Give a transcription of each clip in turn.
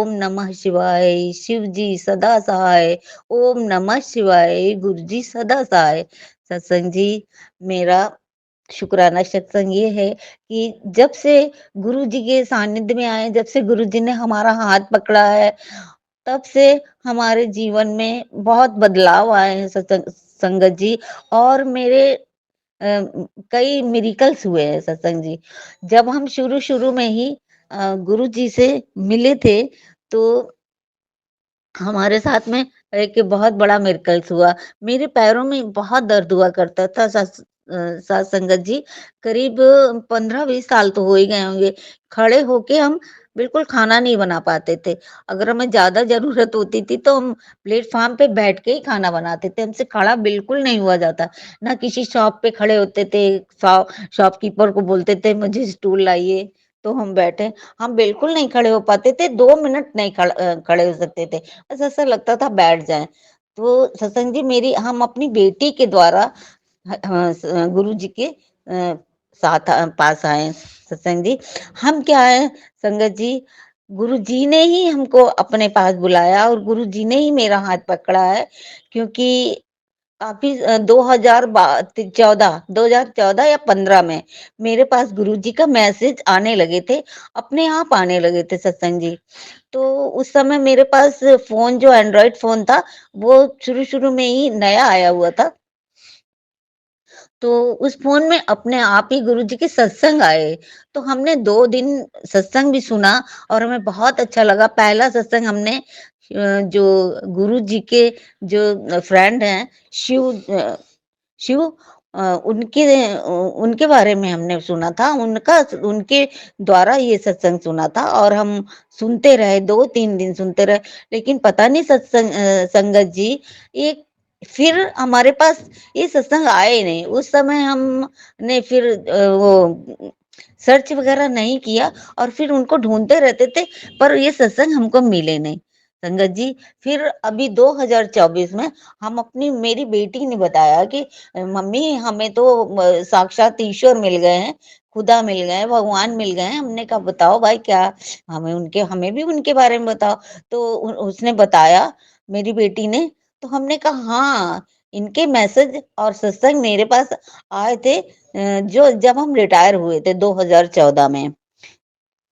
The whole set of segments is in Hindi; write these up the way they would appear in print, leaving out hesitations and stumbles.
ओम नमः शिवाय, शिव जी सदा सहाय, ओम नमः शिवाय, गुरु जी सदा सहाय। सत्संग जी, मेरा शुक्राना सत्संग ये है कि जब से गुरु जी के सानिध्य में आए, जब से गुरु जी ने हमारा हाथ पकड़ा है, तब से हमारे जीवन में बहुत बदलाव आए हैं सत्संग संगत जी। और मेरे कई मिरेकल्स हुए हैं सत्संग जी। जब हम शुरू-शुरू में ही गुरु जी से मिले थे, तो हमारे साथ में एक बहुत बड़ा मिरेकल्स हुआ। मेरे पैरों में बहुत दर्द हुआ करता था साथ संगत जी, करीब 15-20 साल तो हो ही गए होंगे। खड़े होके हम बिल्कुल खाना नहीं बना पाते थे। अगर हमें ज़्यादा ज़रूरत होती थी तो हम प्लेटफ़ॉर्म पे बैठ के ही खाना बनाते थे, हमसे खड़ा बिल्कुल नहीं हुआ जाता। ना किसी शॉप पे खड़े होते थे, शॉपकीपर को बोलते थे मुझे स्टूल लाइए, तो हम बैठे। हम बिल्कुल नहीं खड़े हो पाते थे, 2 मिनट नहीं खड़े हो सकते थे। बस ऐसा लगता था बैठ जाएँ। तो सत्संग जी, मेरी हम अपनी बेटी के द्वारा गुरुजी के साथ पास आए हैं सत्संग जी। हम क्या है संगत जी, गुरुजी ने ही हमको अपने पास बुलाया और गुरुजी ने ही मेरा हाथ पकड़ा है, क्योंकि काफ़ी 2014 या 15 में मेरे पास गुरुजी का मैसेज आने लगे थे, अपने आप आने लगे थे सत्संग जी। तो उस समय मेरे पास फ़ोन जो एंड्रॉइड फ़ोन था, वो शुरू-शुरू में ही नया आया हुआ था। तो उस फ़ोन में अपने आप ही गुरुजी के सत्संग आए, तो हमने 2 दिन सत्संग भी सुना और हमें बहुत अच्छा लगा। पहला सत्संग हमने जो गुरुजी के जो फ्रेंड हैं, शिव शिव उनके बारे में हमने सुना था, उनके द्वारा ये सत्संग सुना था और हम सुनते रहे, 2-3 दिन सुनते रहे। लेकिन पता नहीं संगत जी, एक फिर हमारे पास ये सत्संग आए ही नहीं। उस समय हमने फिर वो सर्च वगैरह नहीं किया और फिर उनको ढूँढते रहते थे, पर ये सत्संग हमको मिले नहीं। संगत जी, फिर अभी 2024 में हम अपनी मेरी बेटी ने बताया कि मम्मी हमें तो साक्षात ईश्वर मिल गए हैं, खुदा मिल गए हैं, भगवान मिल गए हैं। हमने कहा बताओ भाई क्या हमें भी उनके बारे में बताओ। तो उसने बताया मेरी बेटी ने, तो हमने कहा हाँ, इनके मैसेज और सत्संग मेरे पास आए थे जो जब हम रिटायर हुए थे 2014 में।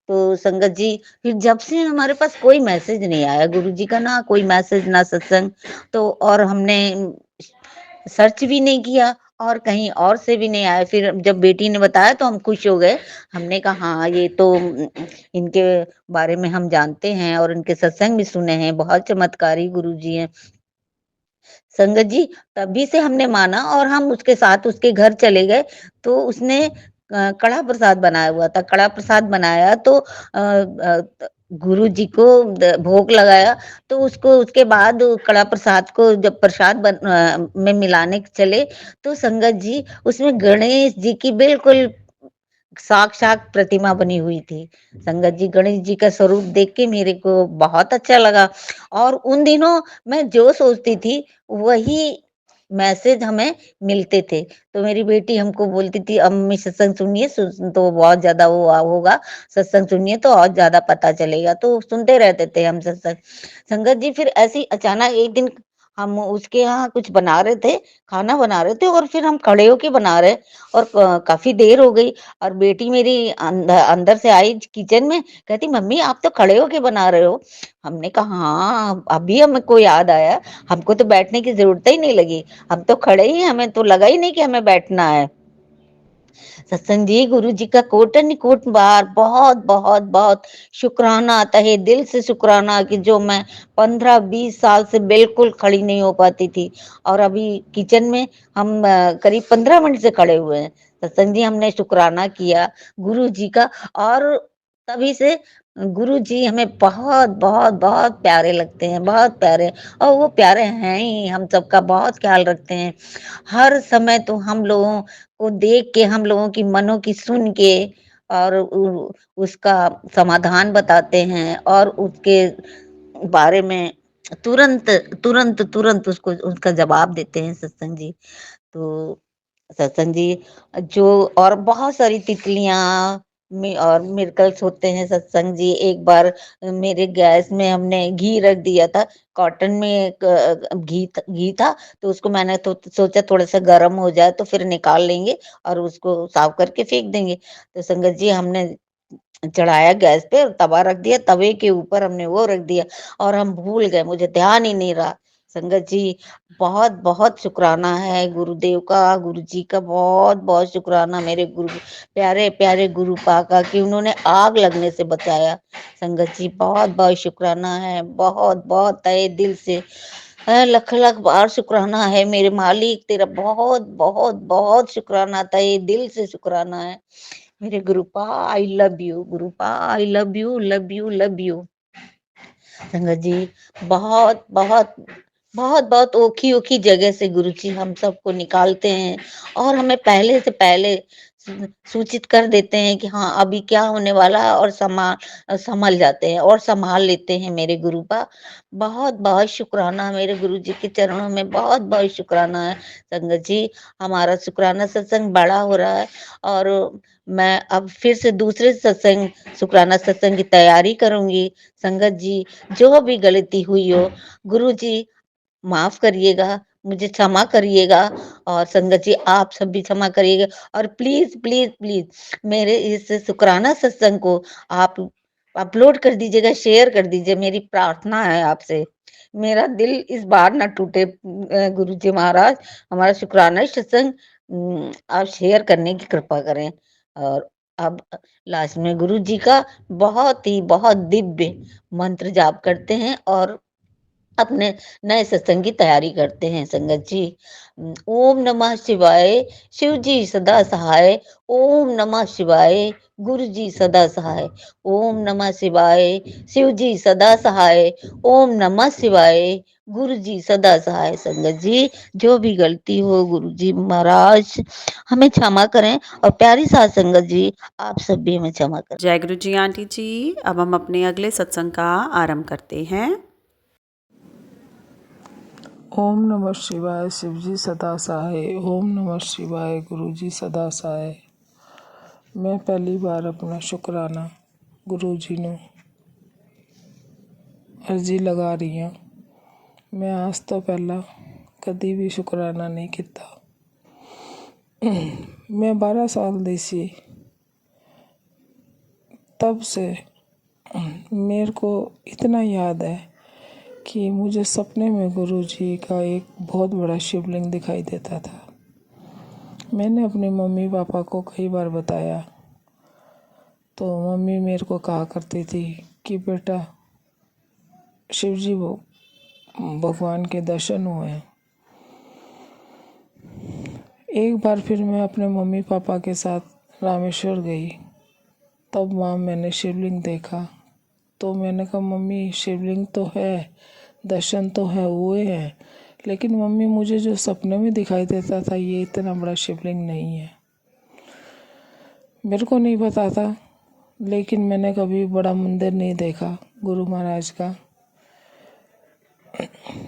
तो संगत जी, फिर जब से हमारे पास कोई मैसेज नहीं आया गुरुजी का, ना कोई मैसेज ना सत्संग। तो और हमने सर्च भी नहीं किया और कहीं और से भी नहीं आया। फिर जब बेटी ने बताया तो हम खुश हो गए। हमने कहा हाँ, ये तो इनके बारे में हम जानते हैं और इनके सत्संग भी सुने हैं, बहुत चमत्कारी गुरुजी हैं। संगत जी, तभी से हमने माना और हम उसके साथ उसके घर चले गए, तो उसने कड़ा प्रसाद बनाया हुआ था। कड़ा प्रसाद बनाया तो गुरुजी को भोग लगाया, तो उसको उसके बाद कड़ा प्रसाद को जब में मिलाने चले, तो संगत जी, उसमें गणेश जी की बिल्कुल साक्षात प्रतिमा बनी हुई थी। संगत जी, गणेश जी का स्वरूप देख के मेरे को बहुत अच्छा लगा और उन दिनों मैं जो सोचती थी, वही मैसेज हमें मिलते थे। तो मेरी बेटी हमको बोलती थी, "अम्मी सत्संग सुनिए, तो बहुत ज़्यादा वो होगा, सत्संग सुनिए तो और ज़्यादा पता चलेगा।" तो सुनते रहते थे हम सत्संग। संगत जी, फिर ऐसे ही अचानक एक दिन हम उसके यहाँ कुछ बना रहे थे, खाना बना रहे थे और फिर हम खड़े होके बना रहे और काफ़ी देर हो गई और बेटी मेरी अंदर से आई किचन में, कहती मम्मी आप तो खड़े होके बना रहे हो। हमने कहा हाँ, अभी हमको याद आया, हमको तो बैठने की ज़रूरत ही नहीं लगी। हम तो खड़े ही हैं, हमें तो लगा ही नहीं कि हमें बैठना है। सत्संग जी, गुरु जी का कोटन-कोट बार बहुत-बहुत बहुत शुकराना, तहे दिल से शुकराना कि जो मैं 15-20 साल से बिल्कुल खड़ी नहीं हो पाती थी और अभी किचन में हम करीब 15 मिनट से खड़े हुए हैं। सत्संग जी, हमने शुकराना किया गुरु जी का और तभी से गुरु जी हमें बहुत-बहुत बहुत प्यारे लगते हैं, बहुत प्यारे और वो प्यारे हैं ही, हम सबका बहुत ख़्याल रखते हैं। हर समय तो हम लोगों को देख के, हम लोगों की मनों की सुन के और उसका समाधान बताते हैं और उसके बारे में तुरंत तुरंत उसको उसका जवाब देते हैं सत्संग जी। तो सत्संग जी, जो और बहुत सारी तितलियाँ और मिरेकल्स होते हैं सत्संग जी। एक बार मेरे गैस में हमने घी रख दिया था, कॉटन में घी था, तो उसको मैंने तो सोचा थोड़ा-सा गरम हो जाए तो फिर निकाल लेंगे और उसको साफ करके फेंक देंगे। तो संगत जी हमने चढ़ाया गैस पे और तवा रख दिया, तवे के ऊपर हमने वो रख दिया और हम भूल गए, मुझे ध्यान ही नहीं रहा। संगत जी बहुत-बहुत शुक्राना है गुरुदेव का, गुरुजी का बहुत-बहुत शुक्राना मेरे प्यारे-प्यारे गुरु पाका कि उन्होंने आग लगने से बचाया। संगत जी बहुत-बहुत शुक्राना है, बहुत-बहुत तहे दिल से लख-लख बार शुक्राना है मेरे मालिक तेरा बहुत-बहुत शुक्राना तहे दिल से शुक्राना है। मेरे Gurupa I love you, Gurupa I love you, love you, love you. संगत जी बहुत बहुत बहुत बहुत ओखी ओखी जगह से गुरुजी हम सबको निकालते हैं और हमें पहले से पहले सूचित कर देते हैं कि हाँ अभी क्या होने वाला है और संभल जाते हैं और संभाल लेते हैं मेरे गुरुपा। बहुत बहुत शुक्राना मेरे गुरु जी के चरणों में, बहुत बहुत शुक्राना है संगत जी। हमारा शुक्राना सत्संग बड़ा हो रहा है और मैं अब फिर से दूसरे सत्संग शुक्राना सत्संग की तैयारी करूंगी। संगत जी जो भी गलती हुई हो गुरुजी माफ करिएगा, मुझे क्षमा करिएगा और संगत जी आप सब भी क्षमा करिएगा और प्लीज़, प्लीज़, प्लीज़ मेरे इस शुक्राना सत्संग को आप अपलोड कर दीजिएगा, शेयर कर दीजिए, मेरी प्रार्थना है आपसे। मेरा दिल इस बार ना टूटे गुरुजी महाराज, हमारा शुक्राना सत्संग आप शेयर करने की कृपा करें। और अब लास्ट में गुरुजी का बहुत दिव्य मंत्र जाप करते हैं और अपने नए सत्संग की तैयारी करते हैं संगत जी। ओम नमः शिवाय, शिव जी सदा सहाय। ओम नमः शिवाय, गुरु जी सदा सहाय। ओम नमः शिवाय, शिव जी सदा सहाय। ओम नमः शिवाय, गुरु जी सदा सहाय। संगत जी जो भी गलती हो गुरु जी महाराज हमें क्षमा करें और प्यारी साथ संगत जी आप सब भी हमें क्षमा करें। जय गुरु जी आंटी जी। अब हम अपने अगले सत्संग का आरंभ करते हैं। ओम नमः शिवाय, शिवजी सदा सहाय। ओम नमः शिवाय, गुरुजी सदा सहाय। मैं पहली बार अपना शुक्राना गुरुजी ਨੂੰ अर्जी लगा रही हूँ। मैं आज तो पहला कभी भी शुक्राना नहीं किया। मैं 12 साल दी सी तब से मेरे को इतना याद है कि मुझे सपने में गुरुजी का एक बहुत बड़ा शिवलिंग दिखाई देता था। मैंने अपने मम्मी पापा को कई बार बताया तो मम्मी मेरे को कहा करती थी कि बेटा शिवजी वो भगवान के दर्शन हुए हैं। एक बार फिर मैं अपने मम्मी पापा के साथ रामेश्वर गई, तब वहाँ मैंने शिवलिंग देखा तो मैंने कहा मम्मी शिवलिंग तो है, दर्शन तो है हुए हैं, लेकिन मम्मी मुझे जो सपने में दिखाई देता था ये इतना बड़ा शिवलिंग नहीं है। मेरे को नहीं पता था, लेकिन मैंने कभी बड़ा मंदिर नहीं देखा गुरु महाराज का।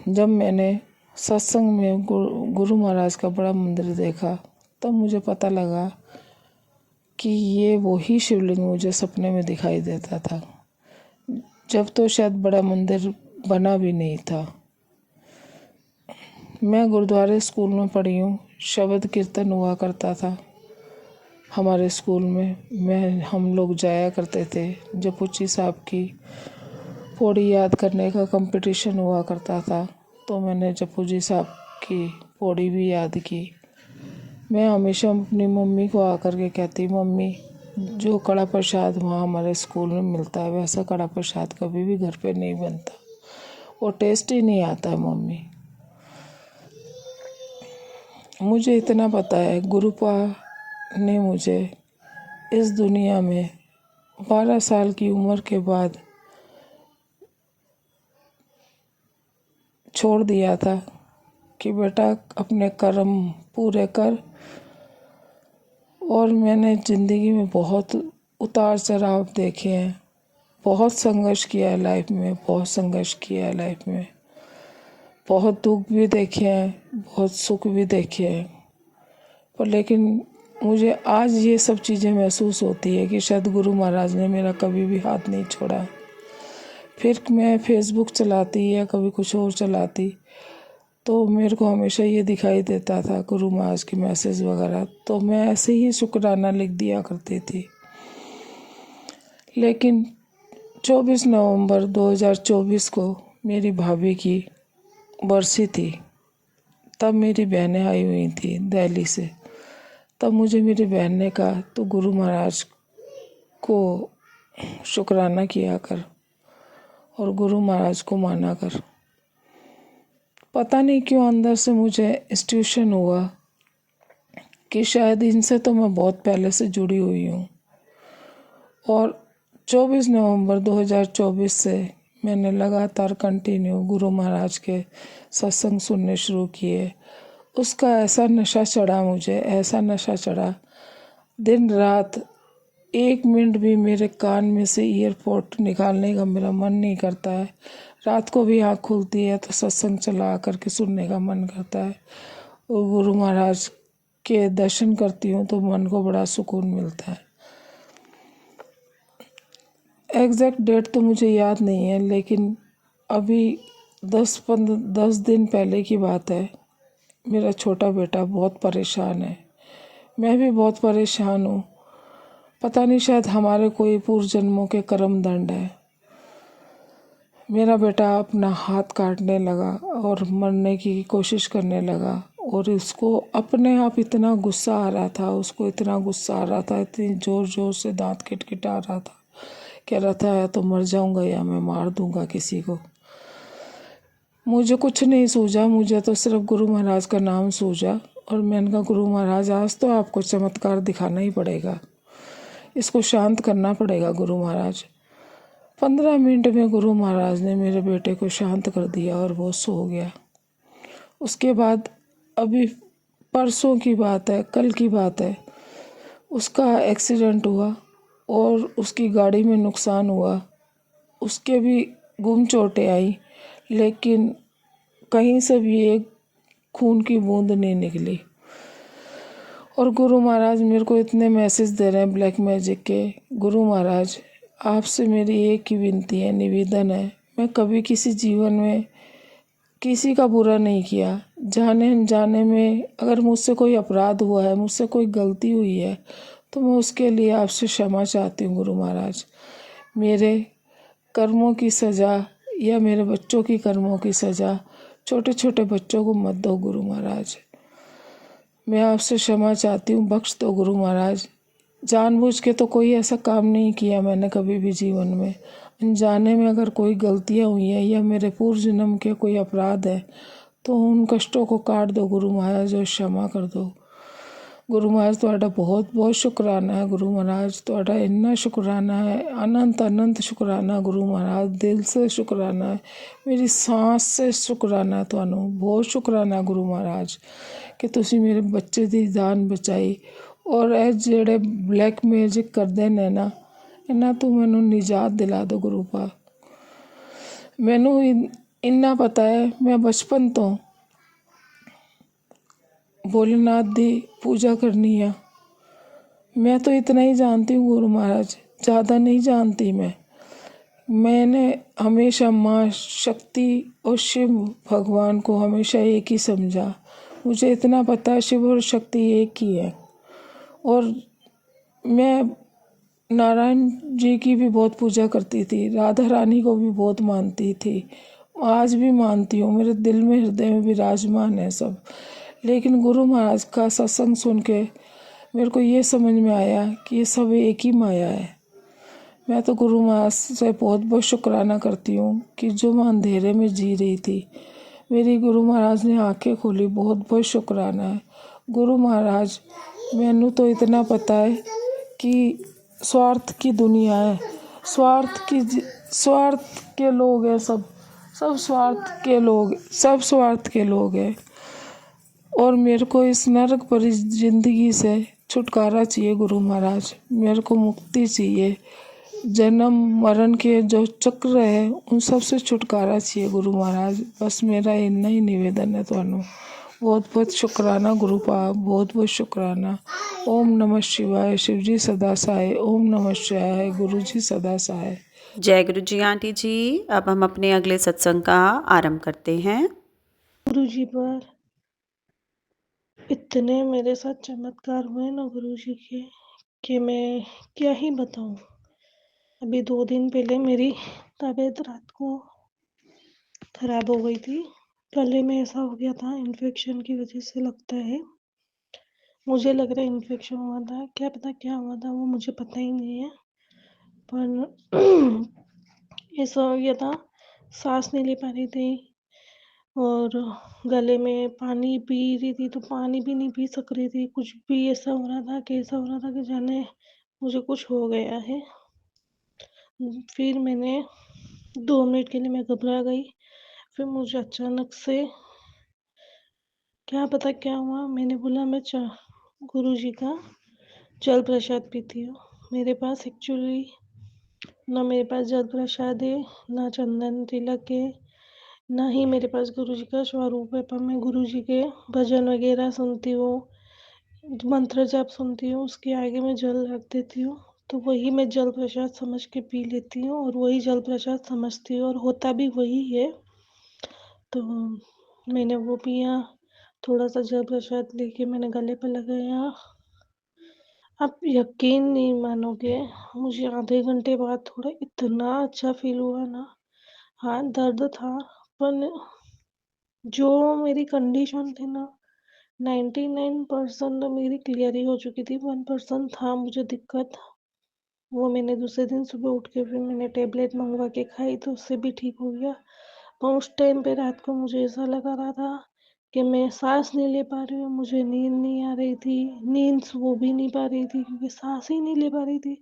जब मैंने सत्संग में गुरु महाराज का बड़ा मंदिर देखा तब मुझे पता लगा कि ये वही शिवलिंग मुझे सपने में दिखाई देता था। जब तो शायद बड़ा मंदिर बना भी नहीं था। मैं गुरुद्वारे स्कूल में पढ़ी हूँ, शब्द कीर्तन हुआ करता था हमारे स्कूल में। हम लोग जाया करते थे। जपूजी साहब की पौड़ी याद करने का कंपटीशन हुआ करता था तो मैंने जपूजी साहब की पौड़ी भी याद की। मैं हमेशा अपनी मम्मी को आकर के कहती मम्मी जो कड़ा प्रसाद वहाँ हमारे स्कूल में मिलता है वैसा कड़ा प्रसाद कभी भी घर पे नहीं बनता, वो टेस्ट ही नहीं आता मम्मी। मुझे इतना पता है गुरुपा ने मुझे इस दुनिया में 12 साल की उम्र के बाद छोड़ दिया था कि बेटा अपने कर्म पूरे कर। और मैंने ज़िंदगी में बहुत उतार चढ़ाव देखे हैं, बहुत संघर्ष किया है लाइफ में, बहुत संघर्ष किया है लाइफ में, बहुत दुख भी देखे हैं, बहुत सुख भी देखे हैं। पर लेकिन मुझे आज ये सब चीज़ें महसूस होती है कि शायद गुरु महाराज ने मेरा कभी भी हाथ नहीं छोड़ा। फिर मैं फेसबुक चलाती या कभी कुछ और चलाती तो मेरे को हमेशा ये दिखाई देता था गुरु महाराज के मैसेज वगैरह, तो मैं ऐसे ही शुक्राना लिख दिया करती थी। लेकिन 24 नवंबर 2024 को मेरी भाभी की बरसी थी। तब मेरी बहनें आई हुई थी दिल्ली से। तब मुझे मेरी बहन ने कहा तो गुरु महाराज को शुक्राना किया कर और गुरु महाराज को माना कर। पता नहीं क्यों अंदर से मुझे इंस्ट्यूशन हुआ कि शायद इनसे तो मैं बहुत पहले से जुड़ी हुई हूँ। और 24 नवंबर 2024 से मैंने लगातार कंटिन्यू गुरु महाराज के सत्संग सुनने शुरू किए। उसका ऐसा नशा चढ़ा मुझे, ऐसा नशा चढ़ा, दिन रात 1 मिनट भी मेरे कान में से ईयरपोर्ट निकालने का मेरा मन नहीं करता है। रात को भी आँख खुलती है तो सत्संग चला करके सुनने का मन करता है और गुरु महाराज के दर्शन करती हूँ तो मन को बड़ा सुकून मिलता है। एग्जैक्ट डेट तो मुझे याद नहीं है, लेकिन अभी 10 दिन पहले की बात है। मेरा छोटा बेटा बहुत परेशान है, मैं भी बहुत परेशान हूँ। पता नहीं शायद हमारे कोई पूर्व जन्मों के कर्म दंड है। मेरा बेटा अपना हाथ काटने लगा और मरने की कोशिश करने लगा और उसको अपने आप इतना गुस्सा आ रहा था, उसको इतना गुस्सा आ रहा था, इतनी ज़ोर ज़ोर से दांत किटकिटा रहा था, कह रहा था या तो मर जाऊंगा या मैं मार दूंगा किसी को। मुझे कुछ नहीं सूझा, मुझे तो सिर्फ गुरु महाराज का नाम सूझा और मैंने कहा गुरु महाराज आज तो आपको चमत्कार दिखाना ही पड़ेगा, इसको शांत करना पड़ेगा गुरु महाराज। 15 मिनट में गुरु महाराज ने मेरे बेटे को शांत कर दिया और वो सो गया। उसके बाद अभी परसों की बात है, कल की बात है, उसका एक्सीडेंट हुआ और उसकी गाड़ी में नुकसान हुआ। उसके भी गुम चोटें आई, लेकिन कहीं से भी एक खून की बूंद नहीं निकली। और गुरु महाराज मेरे को इतने मैसेज दे रहे हैं ब्लैक मैजिक के। गुरु महाराज आपसे मेरी एक ही विनती है, निवेदन है, मैं कभी किसी जीवन में किसी का बुरा नहीं किया। जाने अनजाने में अगर मुझसे कोई अपराध हुआ है, मुझसे कोई गलती हुई है तो मैं उसके लिए आपसे क्षमा चाहती हूँ गुरु महाराज। मेरे कर्मों की सज़ा या मेरे बच्चों की कर्मों की सज़ा छोटे छोटे बच्चों को मत दो गुरु महाराज। मैं आपसे क्षमा चाहती हूँ, बख्श दो गुरु महाराज। जानबूझ के तो कोई ऐसा काम नहीं किया मैंने कभी भी जीवन में। अनजाने में अगर कोई गलतियाँ हुई हैं या मेरे पूर्व जन्म के कोई अपराध है तो उन कष्टों को काट दो गुरु महाराज और क्षमा कर दो। गुरु महाराज तुहाडा बहुत बहुत शुक्राना है गुरु महाराज, तुहाडा इन्ना शुक्राना है, अनंत अनंत शुक्राना गुरु महाराज, दिल से शुक्राना है, मेरी सांस से शुक्राना है तुहानू, बहुत शुक्राना गुरु महाराज कि तुसी मेरे बच्चे दी जान बचाई। और ਇਹ ਜਿਹੜੇ ब्लैक मैजिक करते ने ना, इन्ना तू मैनू निजात दिला दो गुरु पा। मैनू इन्ना पता है, मैं बचपन तो भोलेनाथ दी पूजा करनी है। मैं तो इतना ही जानती हूँ गुरु महाराज, ज़्यादा नहीं जानती। मैंने हमेशा माँ शक्ति और शिव भगवान को हमेशा एक ही समझा। मुझे इतना पता है शिव और शक्ति एक ही है। और मैं नारायण जी की भी बहुत पूजा करती थी, राधा रानी को भी बहुत मानती थी, आज भी मानती हूँ, मेरे दिल में हृदय में विराजमान है सब। लेकिन गुरु महाराज का सत्संग सुन के मेरे को ये समझ में आया कि ये सब एक ही माया है। मैं तो गुरु महाराज से बहुत बहुत शुक्राना करती हूँ कि जो मैं अंधेरे में जी रही थी, मेरी गुरु महाराज ने आंखें खोली, बहुत बहुत शुक्राना है गुरु महाराज। मैनू तो इतना पता है कि स्वार्थ की दुनिया है, स्वार्थ के लोग हैं, सब स्वार्थ के लोग हैं। और मेरे को इस नरक भरी जिंदगी से छुटकारा चाहिए गुरु महाराज, मेरे को मुक्ति चाहिए। जन्म मरण के जो चक्र है उन सब से छुटकारा चाहिए गुरु महाराज। बस मेरा इतना ही निवेदन है तुहानू। बहुत बहुत शुक्राना गुरु पाप, बहुत बहुत शुक्राना। ओम नमः शिवाय। शिव जी सदा सहाय। ओम नमः शिवाय। गुरु जी सदा सहाय। जय गुरु जी आंटी जी। अब हम अपने अगले सत्संग का आरंभ करते हैं। गुरु जी पर इतने मेरे साथ चमत्कार हुए ना गुरु जी के, कि मैं क्या ही बताऊं। अभी 2 दिन पहले मेरी तबीयत रात को खराब हो गई थी। गले में ऐसा हो गया था, इन्फेक्शन की वजह से लगता है। मुझे लग रहा है इन्फेक्शन हुआ था, क्या पता क्या हुआ था वो मुझे पता ही नहीं है। पर ऐसा हो गया था, सांस नहीं ले पा रही थी और गले में पानी पी रही थी तो पानी भी नहीं पी सक रही थी। कुछ भी ऐसा हो रहा था कि ऐसा हो रहा था कि जाने मुझे कुछ हो गया है। फिर मैंने 2 मिनट के लिए मैं घबरा गई। फिर मुझे अचानक से क्या पता क्या हुआ, मैंने बोला मैं गुरु जी का जल प्रसाद पीती हूँ। मेरे पास एक्चुअली ना मेरे पास जल प्रसाद है, ना चंदन तिलक है, ना ही मेरे पास गुरु जी का स्वरूप है। पर मैं गुरु जी के भजन वगैरह सुनती हूँ, मंत्र जाप सुनती हूँ, उसके आगे मैं जल रख देती हूँ, तो वही मैं जल प्रसाद समझ के पी लेती हूँ और वही जल प्रसाद समझती हूँ और होता भी वही है। तो मैंने वो पिया, थोड़ा सा जल प्रसाद लेके मैंने गले पे लगाया। आप यकीन नहीं मानोगे, मुझे आधे घंटे बाद थोड़ा इतना अच्छा फील हुआ ना। हाँ दर्द था, पर जो मेरी कंडीशन थी ना 99% मेरी क्लियर ही हो चुकी थी। 1% था मुझे दिक्कत, वो मैंने दूसरे दिन सुबह उठ के फिर मैंने टेबलेट मंगवा के खाई तो उससे भी ठीक हो गया। पर उस टाइम पे रात को मुझे ऐसा लगा रहा था कि मैं सांस नहीं ले पा रही हूँ, मुझे नींद नहीं आ रही थी, नींद वो भी नहीं पा रही थी क्योंकि सांस ही नहीं ले पा रही थी।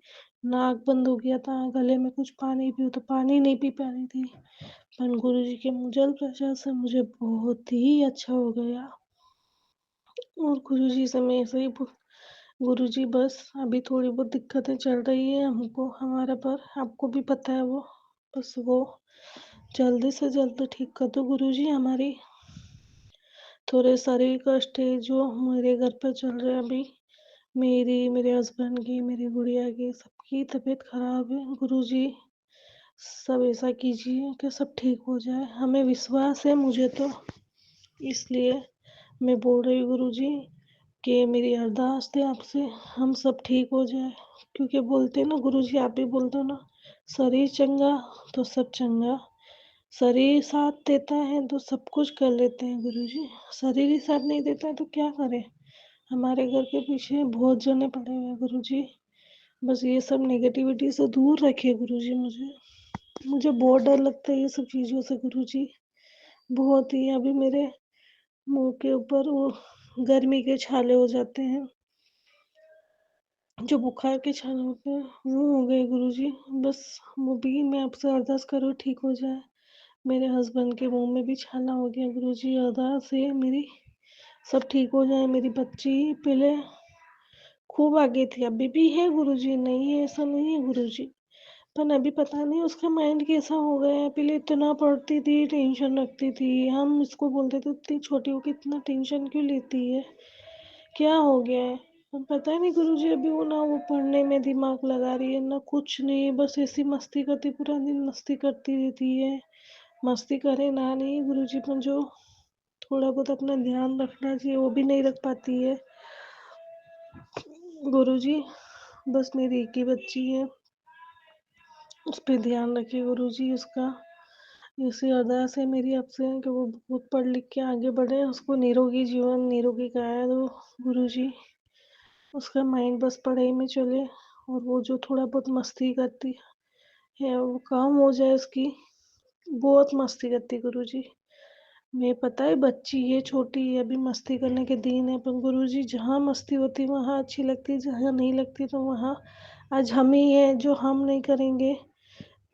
नाक बंद हो गया था, गले में कुछ पानी पियो तो पानी नहीं पी पा रही थी। पर गुरु जी के जल प्रसाद से मुझे बहुत ही अच्छा हो गया। और गुरुजी से मैं ऐसे ही गुरुजी बस अभी थोड़ी बहुत दिक्कतें चल रही है हमको हमारे पर, आपको भी पता है वो, बस वो जल्दी से जल्दी ठीक कर दो गुरुजी। हमारी थोड़े शरीर कष्ट है जो मेरे घर पर चल रहे हैं अभी, मेरी, मेरे हस्बैंड की, मेरी गुड़िया की, सबकी तबीयत खराब है गुरुजी। सब ऐसा कीजिए कि सब ठीक हो जाए, हमें विश्वास है मुझे तो, इसलिए मैं बोल रही हूँ गुरुजी कि मेरी अरदास थे आपसे हम सब ठीक हो जाए। क्योंकि बोलते हैं ना गुरुजी, आप भी बोलते हो ना, शरीर चंगा तो सब चंगा। शरीर साथ देता है तो सब कुछ कर लेते हैं गुरुजी, शरीर ही साथ नहीं देता है तो क्या करें। हमारे घर के पीछे बहुत जने पड़े हुए हैं गुरुजी, बस ये सब नेगेटिविटी से दूर रखिए गुरुजी। मुझे मुझे बहुत डर लगता है ये सब चीज़ों से गुरुजी, बहुत ही। अभी मेरे मुंह के ऊपर वो गर्मी के छाले हो जाते हैं, जो बुखार के छाले होते हैं वो हो गए गुरुजी। बस वो भी मैं आपसे अरदास करूँ ठीक हो जाए। मेरे हस्बैंड के मुंह में भी छाला हो गया गुरुजी, अरदास है मेरी सब ठीक हो जाए। मेरी बच्ची पहले खूब आगे थी, अभी भी है गुरुजी, नहीं है ऐसा नहीं है गुरुजी, पर अभी पता नहीं उसका माइंड कैसा हो गया है। पहले इतना पढ़ती थी, टेंशन रखती थी, हम इसको बोलते थे इतनी छोटी हो के इतना टेंशन क्यों लेती है, क्या हो गया है। अब पता नहीं गुरुजी, अभी वो ना वो पढ़ने में दिमाग लगा रही है ना कुछ नहीं, बस ऐसी मस्ती करती, पूरा दिन मस्ती करती रहती है। मस्ती करे ना नहीं गुरुजी, पर जो थोड़ा बहुत अपना ध्यान रखना चाहिए वो भी नहीं रख पाती है गुरुजी। बस मेरी एक ही बच्ची है, उस पर ध्यान रखिए गुरुजी। उसका ऐसी अरदास है मेरी आपसे कि वो बहुत पढ़ लिख के आगे बढ़े, उसको निरोगी जीवन निरोगी काया दो गुरुजी। उसका माइंड बस पढ़ाई में चले और वो जो थोड़ा बहुत मस्ती करती है वो कम हो जाए उसकी। बहुत मस्ती करती गुरुजी, मैं पता है बच्ची है, छोटी है, अभी मस्ती करने के दिन है, पर गुरुजी जहाँ मस्ती होती वहाँ अच्छी लगती, जहाँ नहीं लगती तो वहाँ आज हम ही है जो हम नहीं करेंगे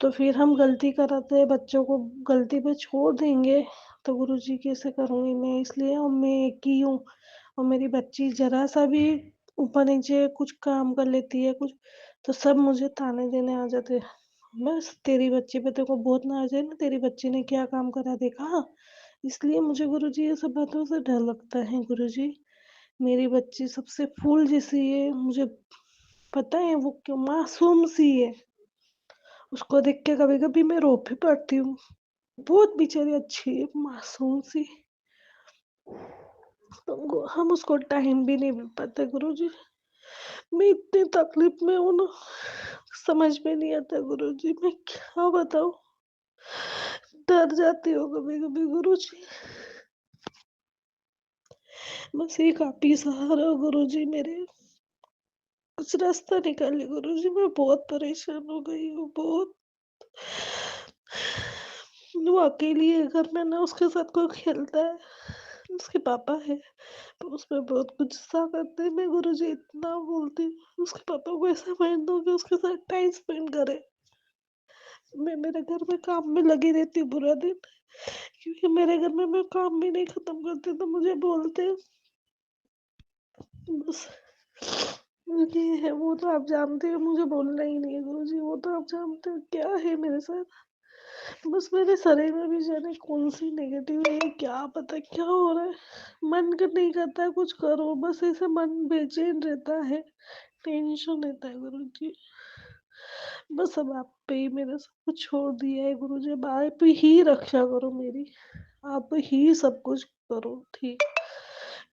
तो फिर हम गलती कराते हैं, बच्चों को गलती पे छोड़ देंगे तो गुरुजी कैसे करूँगी मैं। इसलिए और मैं एक ही हूँ और मेरी बच्ची जरा सा भी ऊपर नीचे कुछ काम कर लेती है कुछ, तो सब मुझे ताने देने आ जाते हैं, बस तेरी बच्ची पे तेरे को बहुत नाज है ना, तेरी बच्ची ने क्या काम करा देखा, इसलिए मुझे गुरुजी ये सब बातों से डर लगता है गुरुजी। मेरी बच्ची सबसे फूल जैसी है, मुझे पता है वो क्यों मासूम सी है। उसको देख के कभी-कभी मैं रो भी पड़ती हूँ। बहुत बेचारी अच्छी है, मासूम सी। हम उसको टाइम भी नहीं मिल पाता गुरुजी। मैं इतनी तकलीफ में हूँ ना, समझ में नहीं आता गुरुजी, मैं क्या बताऊँ? डर जाती हूँ कभी-कभी गुरुजी। बस एक आप ही सहारा हो गुरुजी मेरे। कुछ रास्ता निकालिए गुरुजी, मैं बहुत परेशान हो गई हूँ, बहुत। वो अकेली है घर में, ना उसके साथ कोई खेलता है, उसके पापा है, तो उसमें बहुत गुस्सा करते हैं। मैं गुरुजी इतना बोलती हूँ, उसके पापा को ऐसा माइंड दो कि उसके साथ टाइम स्पेंड करे। मैं मेरे घर में काम में लगी रहती हूँ पूरा दिन, क्योंकि मेरे घर में मैं काम भी नहीं खत्म करती तो मुझे बोलते हैं। बस ये है, वो तो आप जानते हो, मुझे बोलना ही नहीं है गुरुजी, वो तो आप जानते हो क्या है मेरे साथ। बस मेरे शरीर में भी जाने कौन सी नेगेटिव है, क्या पता क्या हो रहा है। मन कर नहीं करता है कुछ करो, बस ऐसे मन बेचैन रहता है, टेंशन रहता है गुरुजी। बस अब आप पे ही मैंने सब कुछ छोड़ दिया है गुरुजी, अब आप ही रक्षा करो मेरी, आप ही सब कुछ करो ठीक,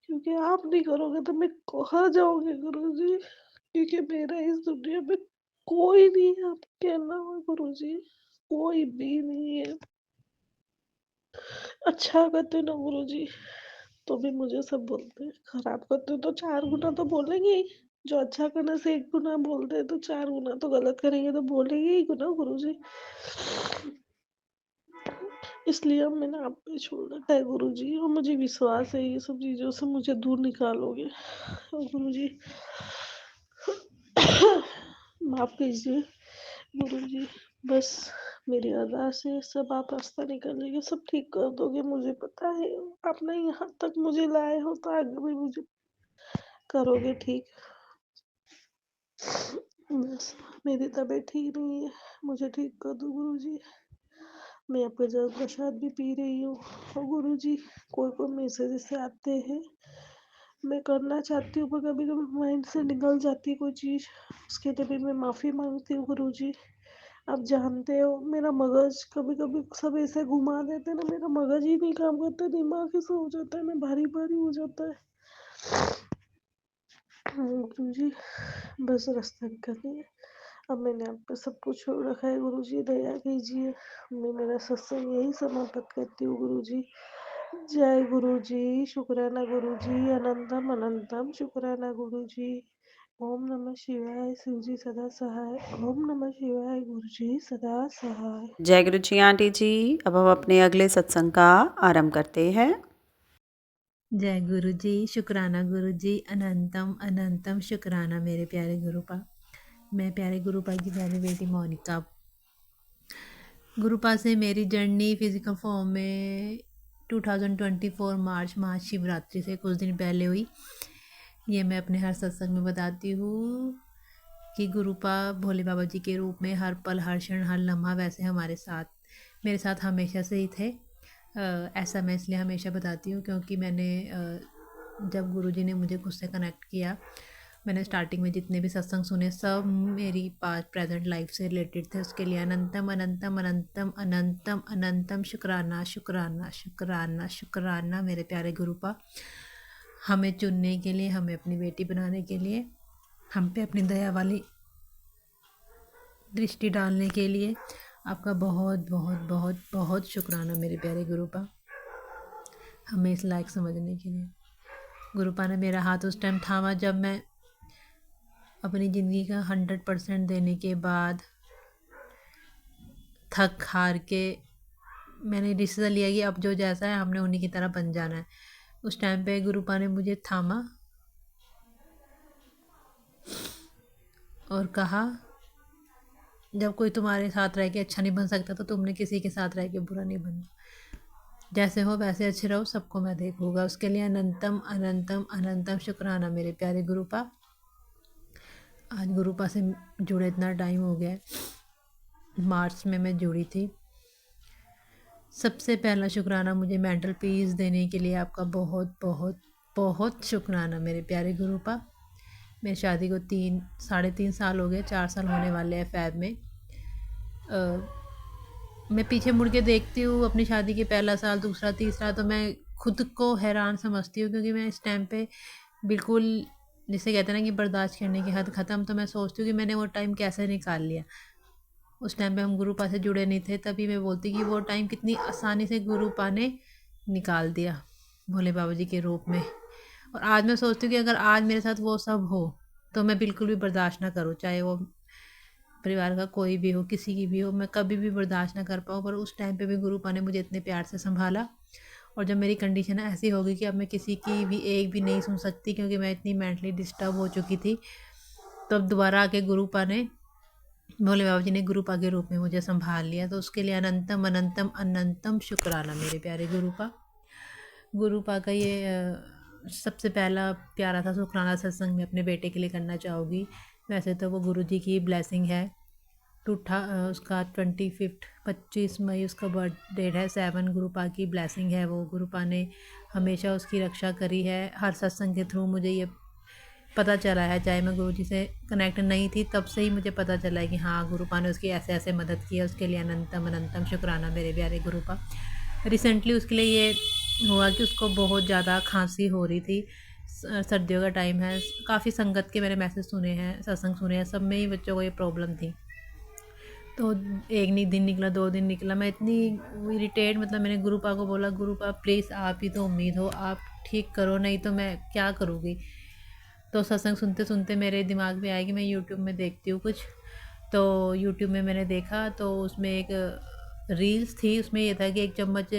क्योंकि आप नहीं करोगे तो मैं कहाँ जाऊंगी गुरुजी, क्योंकि मेरा इस दुनिया में कोई नहीं है आपके अलावा गुरुजी, कोई भी नहीं है। अच्छा करते ना गुरुजी तो भी मुझे सब बोलते हैं, खराब करते तो 4 गुना तो बोलेंगे ही। जो अच्छा करने से 1 गुना बोलते हैं तो 4 गुना तो गलत करेंगे तो बोलेंगे ही गुना गुरुजी। इसलिए अब मैंने आप पे छोड़ रखा है गुरुजी, और मुझे विश्वास है ये सब चीज़ों से मुझे दूर निकालोगे। और गुरुजी माफ़ कीजिए गुरुजी, बस मेरी अरदास है, सब आप रास्ता निकालेंगे, सब ठीक कर दोगे, मुझे पता है। आपने यहाँ तक मुझे लाए हो तो आगे भी मुझे करोगे ठीक। बस मेरी तबीयत ठीक नहीं है, मुझे ठीक कर दो गुरुजी। मैं आपका जल प्रसाद भी पी रही हूँ। और गुरुजी कोई कोई मैसेज ऐसे आते हैं, मैं करना चाहती हूँ पर कभी कभी माइंड से निकल जाती है कोई चीज़, उसके लिए भी मैं माफ़ी मांगती हूँ गुरुजी। आप जानते हो मेरा मगज कभी कभी सब ऐसे घुमा देते हैं ना, मेरा मगज ही नहीं काम करता, दिमाग ऐसा हो जाता है ना, भारी भारी हो जाता है। गुरुजी बस रास्ता निकालिए। अब मैंने आप पे सब कुछ छोड़ रखा है गुरुजी, दया कीजिए। मैं मेरा सत्संग यही समाप्त करती हूँ गुरुजी। जय गुरुजी, शुक्राना गुरुजी, अनंतम अनंतम शुक्राना गुरुजी। ओम नमः शिवाय, शिवजी सदा सहाय। ओम नमः शिवाय, गुरुजी सदा सहाय। जय गुरु जी आंटी जी। अब हम अपने अगले सत्संग का आरंभ करते हैं। जय गुरु जी, शुक्राना गुरु जी, अनंतम अनंतम शुक्राना मेरे प्यारे गुरुपा। मैं प्यारे गुरुपा की प्यारी बेटी मोनिका। गुरुपा से मेरी जर्नी फिज़िकल फॉर्म में 2024 मार्च महाशिवरात्रि से कुछ दिन पहले हुई। ये मैं अपने हर सत्संग में बताती हूँ कि गुरुपा भोले बाबा जी के रूप में हर पल हर क्षण हर लम्हा वैसे हमारे साथ, मेरे साथ हमेशा से ही थे। ऐसा मैं इसलिए हमेशा बताती हूँ क्योंकि मैंने जब गुरुजी ने मुझे खुद से कनेक्ट किया, मैंने स्टार्टिंग में जितने भी सत्संग सुने सब मेरी पास्ट प्रेजेंट लाइफ से रिलेटेड थे। उसके लिए अनंतम अनंतम अनंतम अनंतम अनंतम शुक्राना शुक्राना शुक्राना शुक्राना मेरे प्यारे गुरुपा। हमें चुनने के लिए, हमें अपनी बेटी बनाने के लिए, हम पे अपनी दया वाली दृष्टि डालने के लिए आपका बहुत बहुत बहुत बहुत शुक्राना मेरे प्यारे गुरुपा, हमें इस लायक समझने के लिए। गुरुपा ने मेरा हाथ उस टाइम थामा जब मैं अपनी ज़िंदगी का 100% देने के बाद थक हार के मैंने डिसीज़न लिया कि अब जो जैसा है हमने उन्हीं की तरह बन जाना है। उस टाइम पे गुरुपा ने मुझे थामा और कहा, जब कोई तुम्हारे साथ रह के अच्छा नहीं बन सकता तो तुमने किसी के साथ रह के बुरा नहीं बनना। जैसे हो वैसे अच्छे रहो, सबको मैं देखूँगा। उसके लिए अनंतम अनंतम अनंतम शुक्राना मेरे प्यारे गुरुपा। आज गुरुपा से जुड़े इतना टाइम हो गया है। मार्च में मैं जुड़ी थी, सबसे पहला शुक्राना मुझे मेंटल पीस देने के लिए आपका बहुत बहुत बहुत शुक्राना मेरे प्यारे गुरुपा। मेरी शादी को 3 साढ़े 3 साल हो गए, 4 साल होने वाले हैं फ़ैब में। मैं पीछे मुड़ के देखती हूँ अपनी शादी के पहला साल, दूसरा, तीसरा, तो मैं खुद को हैरान समझती हूँ, क्योंकि मैं इस टाइम पे बिल्कुल, जिसे कहते हैं ना कि बर्दाश्त करने की हद ख़त्म। तो मैं सोचती हूँ कि मैंने वो टाइम कैसे निकाल लिया। उस टाइम पे हम गुरुपा से जुड़े नहीं थे, तभी मैं बोलती कि वो टाइम कितनी आसानी से गुरुपा ने निकाल दिया भोले बाबा जी के रूप में। और आज मैं सोचती हूँ कि अगर आज मेरे साथ वो सब हो तो मैं बिल्कुल भी बर्दाश्त ना करूँ, चाहे वो परिवार का कोई भी हो, किसी की भी हो, मैं कभी भी बर्दाश्त ना कर पाऊँ। पर उस टाइम पे भी गुरुपा ने मुझे इतने प्यार से संभाला। और जब मेरी कंडीशन ऐसी हो गई कि अब मैं किसी की भी एक भी नहीं सुन सकती, क्योंकि मैं इतनी मेंटली डिस्टर्ब हो चुकी थी, तो अब दोबारा आके गुरुपा ने, भोले बाबा जी ने गुरुपा के रूप में मुझे संभाल लिया। तो उसके लिए अनंतम अनंतम अनंतम शुक्राना मेरे प्यारे गुरुपा। गुरुपा का ये सबसे पहला प्यारा था शुक्राना सत्संग में अपने बेटे के लिए करना चाहूँगी। वैसे तो वो गुरु जी की ब्लेसिंग है। उसका 25 मई उसका बर्थ डेट है। 7 गुरुपा की ब्लेसिंग है वो। गुरुपा ने हमेशा उसकी रक्षा करी है। हर सत्संग के थ्रू मुझे ये पता चला है, चाहे मैं गुरु जी से कनेक्ट नहीं थी तब से ही मुझे पता चला है कि हाँ, गुरुपा ने उसकी ऐसे ऐसे मदद की है। उसके लिए अनंतम अनंतम शुक्राना मेरे प्यारे गुरुपा। रिसेंटली उसके लिए ये हुआ कि उसको बहुत ज़्यादा खांसी हो रही थी। सर्दियों का टाइम है, काफ़ी संगत के मैंने मैसेज सुने हैं, सत्संग सुने हैं, सब में ही बच्चों को ये प्रॉब्लम थी। तो एक नहीं दिन निकला, 2 दिन निकला, मैं इतनी इरिटेट, मतलब मैंने गुरुपा को बोला, गुरुपा प्लीज़ आप ही तो उम्मीद हो, आप ठीक करो, नहीं तो मैं क्या करूँगी। तो सत्संग सुनते सुनते मेरे दिमाग में आया कि मैं यूट्यूब में देखती हूँ कुछ। तो यूट्यूब में मैंने देखा तो उसमें एक रील्स थी, उसमें ये था कि 1 चम्मच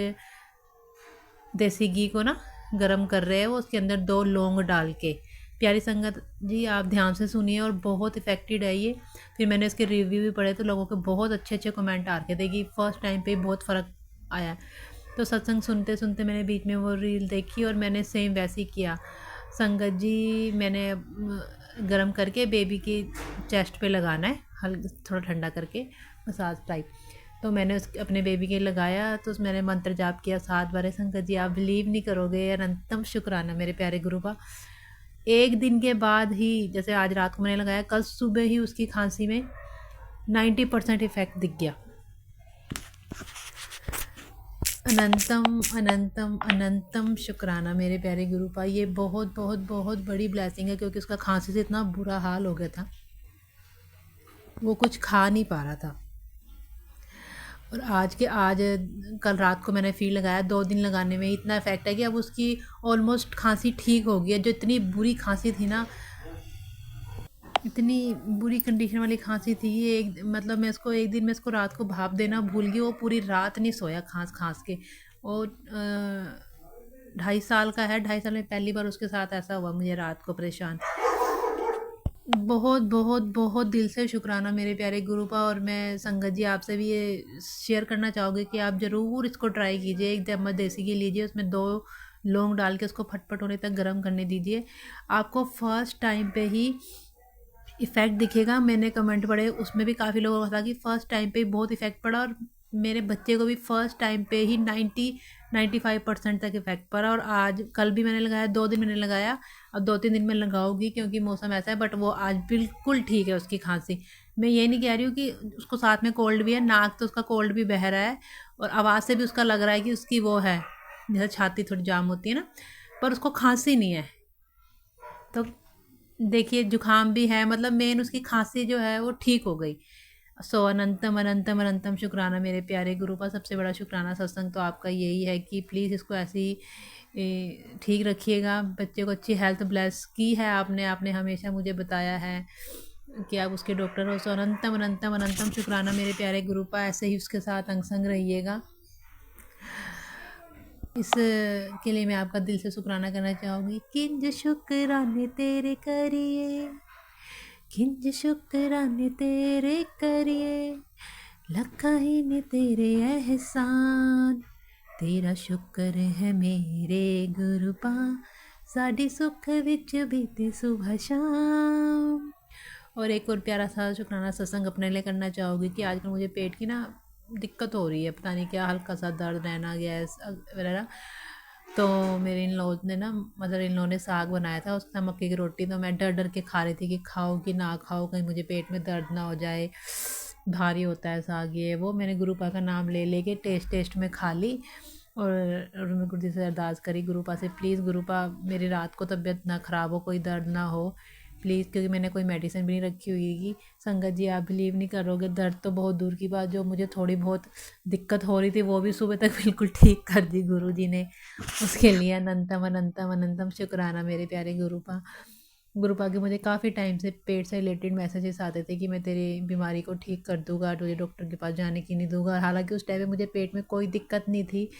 देसी घी को ना गरम कर रहे हैं वो, उसके अंदर 2 लौंग डाल के। प्यारी संगत जी, आप ध्यान से सुनिए, और बहुत इफ़ेक्टिव है ये। फिर मैंने इसके रिव्यू भी पढ़े तो लोगों के बहुत अच्छे अच्छे कमेंट आ रखे थे कि फ़र्स्ट टाइम पे बहुत फ़र्क आया। तो सत्संग सुनते सुनते मैंने बीच में वो रील देखी और मैंने सेम वैसे ही किया। संगत जी, मैंने गरम करके बेबी की चेस्ट पे लगाना है, थोड़ा ठंडा करके मसाज टाइप। तो मैंने अपने बेबी के लगाया, तो मैंने मंत्र जाप किया 7 बार। संगत जी, आप बिलीव नहीं करोगे, अनंतम शुक्राना मेरे प्यारे गुरुपा। 1 दिन के बाद ही, जैसे आज रात को मैंने लगाया, कल सुबह ही उसकी खांसी में 90% इफ़ेक्ट दिख गया। अनंतम अनंतम अनंतम शुक्राना मेरे प्यारे गुरुपा। ये बहुत बहुत बहुत बड़ी ब्लेसिंग है, क्योंकि उसका खांसी से इतना बुरा हाल हो गया था, वो कुछ खा नहीं पा रहा था। और आज कल रात को मैंने फ़ील लगाया, 2 दिन लगाने में इतना इफ़ेक्ट है कि अब उसकी ऑलमोस्ट खांसी ठीक हो गई है। जो इतनी बुरी खांसी थी ना, इतनी बुरी कंडीशन वाली खांसी थी, एक मतलब मैं इसको रात को भाप देना भूल गई। वो पूरी रात नहीं सोया खांस खांस के। और 2.5 साल का है, 2.5 साल में पहली बार उसके साथ ऐसा हुआ मुझे रात को परेशान। बहुत बहुत बहुत दिल से शुक्राना मेरे प्यारे गुरुपा। और मैं संगत जी आपसे भी ये शेयर करना चाहूँगी कि आप ज़रूर इसको ट्राई कीजिए। 1 चम्मच देसी घी लीजिए, उसमें 2 लौंग डाल के उसको फटफट होने तक गर्म करने दीजिए। आपको फर्स्ट टाइम पे ही इफ़ेक्ट दिखेगा। मैंने कमेंट पढ़े, उसमें भी काफ़ी लोगों का था कि फ़र्स्ट टाइम पे बहुत इफ़ेक्ट पड़ा, और मेरे बच्चे को भी फ़र्स्ट टाइम पे ही 90-95% तक इफ़ेक्ट पड़ा। और आज कल भी मैंने लगाया, 2 दिन मैंने लगाया, अब 2-3 दिन में लगाऊंगी, क्योंकि मौसम ऐसा है। बट वो आज बिल्कुल ठीक है उसकी खांसी। मैं ये नहीं कह रही हूँ कि उसको साथ में कोल्ड भी है, नाक तो उसका कोल्ड भी बह रहा है, और आवाज़ से भी उसका लग रहा है कि उसकी वो है, जैसे छाती थोड़ी जाम होती है ना, पर उसको खांसी नहीं है। तो देखिए, जुकाम भी है, मतलब मेन उसकी खांसी जो है वो ठीक हो गई। सो अनंतम अनंतम अनंतम शुक्राना मेरे प्यारे गुरु का। सबसे बड़ा शुक्राना सत्संग तो आपका यही है कि प्लीज़ इसको ऐसे ही ठीक रखिएगा। बच्चे को अच्छी हेल्थ ब्लेस की है आपने हमेशा मुझे बताया है कि आप उसके डॉक्टर हो। सो अनंतम अनंतम अनंतम शुक्राना मेरे प्यारे गुरु का। ऐसे ही उसके साथ अंग संग रहिएगा। इस के लिए मैं आपका दिल से शुक्राना करना चाहूँगी। किंज शुक्राने तेरे करिए, किंज शुक्राने तेरे करिए, लखा ही ने तेरे एहसान, तेरा शुक्र है मेरे गुरुपा, साडी सुख विच बीते सुबह शाम। और एक और प्यारा सा शुक्राना सत्संग अपने लिए करना चाहूँगी कि आजकल मुझे पेट की ना दिक्कत हो रही है, पता नहीं क्या, हल्का सा दर्द रहना, गैस वगैरह। तो मेरे इन लॉ ने ना, मदर इन लॉ ने साग बनाया था, उसके साथ मक्के की रोटी। तो मैं डर डर के खा रही थी कि खाओ कि ना खाओ, कहीं मुझे पेट में दर्द ना हो जाए, भारी होता है साग ये वो। मैंने गुरुपा का नाम ले लेके टेस्ट में खा ली। और मैं गुरु जी से अरदास करी, गुरुपा से, प्लीज़ गुरुपा मेरी रात को तबीयत ना ख़राब हो, कोई दर्द ना हो प्लीज़, क्योंकि मैंने कोई मेडिसिन भी नहीं रखी हुई है। संगत जी आप बिलीव नहीं करोगे, दर्द तो बहुत दूर की बात, जो मुझे थोड़ी बहुत दिक्कत हो रही थी वो भी सुबह तक बिल्कुल ठीक कर दी गुरु जी ने। उसके लिए अनंतम अनंतम अनंतम शुक्राना मेरे प्यारे गुरुपा। गुरुपा के मुझे काफ़ी टाइम से पेट से रिलेटेड मैसेजेस आते थे कि मैं तेरी बीमारी को ठीक कर दूंगा, तुझे डॉक्टर के पास जाने की नहीं दूंगा। हालांकि उस टाइम पे मुझे पेट में कोई दिक्कत नहीं थी,